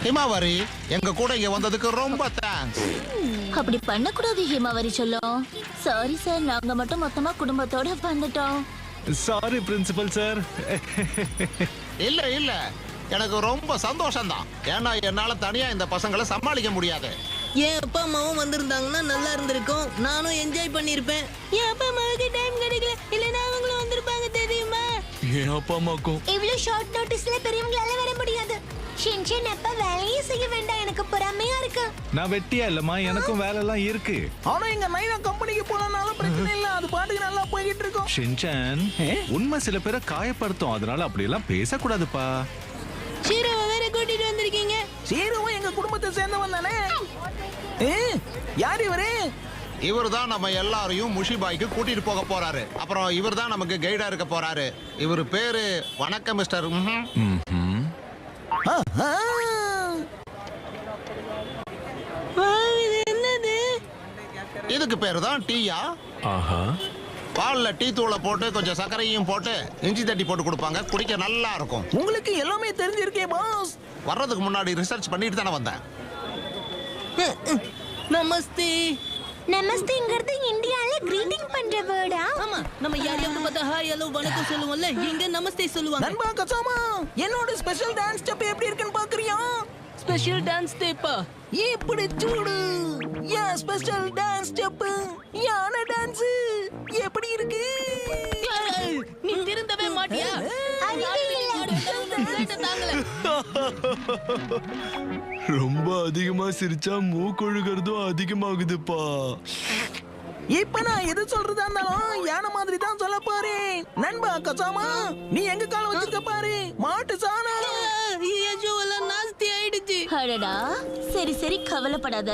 ஹிமாவரி, எங்க கூட இங்க வந்ததுக்கு ரொம்ப தேங்க்ஸ். அப்படி பண்ணக்கூடாது ஹிமாவரி சொல்லும். சாரி சார், நாங்க மட்டும் மொத்தமா குடும்பத்தோட வந்துட்டோம். Sorry principal sir. இல்ல இல்ல, எனக்கு ரொம்ப சந்தோஷம்தான். ஏன்னா என்னால தனியா இந்த பசங்களை சமாளிக்க முடியாது. என் அப்பா அம்மாவும் வந்திருந்தாங்கன்னா நல்லா இருந்திருக்கும். நானும் என்ஜாய் பண்ணிருப்பேன். என் அப்பா அம்மாவுக்கு டைம் கிடைக்கல, இல்லனா அவங்களும் வந்திருப்பாங்க தெரியுமா? என் அப்பா அம்மாக்கும் இவ்வளவு ஷார்ட் நோட்டீஸ்ல பெரியவங்களால வர முடியாது. ஷின்சன் அப்பா வேலையே செய்ய வேண்டாம், எனக்கு பொறாமையா இருக்கு. நான் வெட்டியா இல்லம்மா, எனக்கும் வேலை எல்லாம் இருக்கு. ஆனா எங்க நைனா கம்பெனிக்கு போனாலும் பிரச்சனை இல்ல, அது பாட்டுக்கு நல்லா போயிட்டு இருக்கும். ஷின்சான், உண்மை சில பேரை காயப்படுத்தும், அதனால அப்படி எல்லாம் பேசக்கூடாதுப்பா. ஷீரோவை வேற கூட்டிட்டு வந்திருக்கீங்க. ஷீரோவும் எங்க குடும்பத்தை சேர்ந்தவன் தானே. யார் இவரு? இவர் தான் நம்ம எல்லாரையும் முஷிபாய்க்கு கூட்டிட்டு போக போறாரு. அப்புறம் இவர் தான் நமக்கு கைடா இருக்க போறாரு. இவர் பேரு வணக்கம் மிஸ்டர். இது என்னது? இதுக்கு பேரு தான் டீயா. ஆஹா, பால்ல டீ தூளை போட்டு கொஞ்சம் சர்க்கரையும் போட்டு இஞ்சி தட்டி போட்டு கொடுப்பாங்க. குடிக்க நல்லா இருக்கும். உங்களுக்கு எல்லாமே தெரிஞ்சிருக்கே பாஸ். வர்றதுக்கு முன்னாடி ரிசர்ச் பண்ணிட்டு தானே வந்தேன். நமஸ்தே. நமஸ்தேங்கிறது இந்தியால கிரீட்டிங் பண்ற வேர்டா? ஆமா, நம்ம யாரையாவது பார்த்தா ஹாய் ஹலோ வணக்கம் சொல்லுவோம்ல, இங்க நமஸ்தே சொல்லுவாங்க. நண்பா கசாமா, என்னோட ஸ்பெஷல் டான்ஸ் ஸ்டெப் எப்படி இருக்குன்னு பாக்குறியா? ஸ்பெஷல் டான்ஸ் ஸ்டெப்பா? எப்படி சூடு. யா ஸ்பெஷல் டான்ஸ் ஸ்டெப், யானை டான்ஸ் எப்படி இருக்கு? நீ திருந்தவே மாட்டியா? ரொம்ப அதிகமா சிரிச்சா மூக்கொழுகிறதும் அதிகமாகுதுப்பா. இப்ப நான் எது சொல்றதா இருந்தாலும் யானை மாதிரி தான் சொல்ல போறேன். நண்பா கசாமா, நீ எங்க கால வச்சிருக்க பாரு, மாட்டு சாணம். நாஸ்தி ஆயிடுச்சு. அடடா, சரி சரி கவலைப்படாத.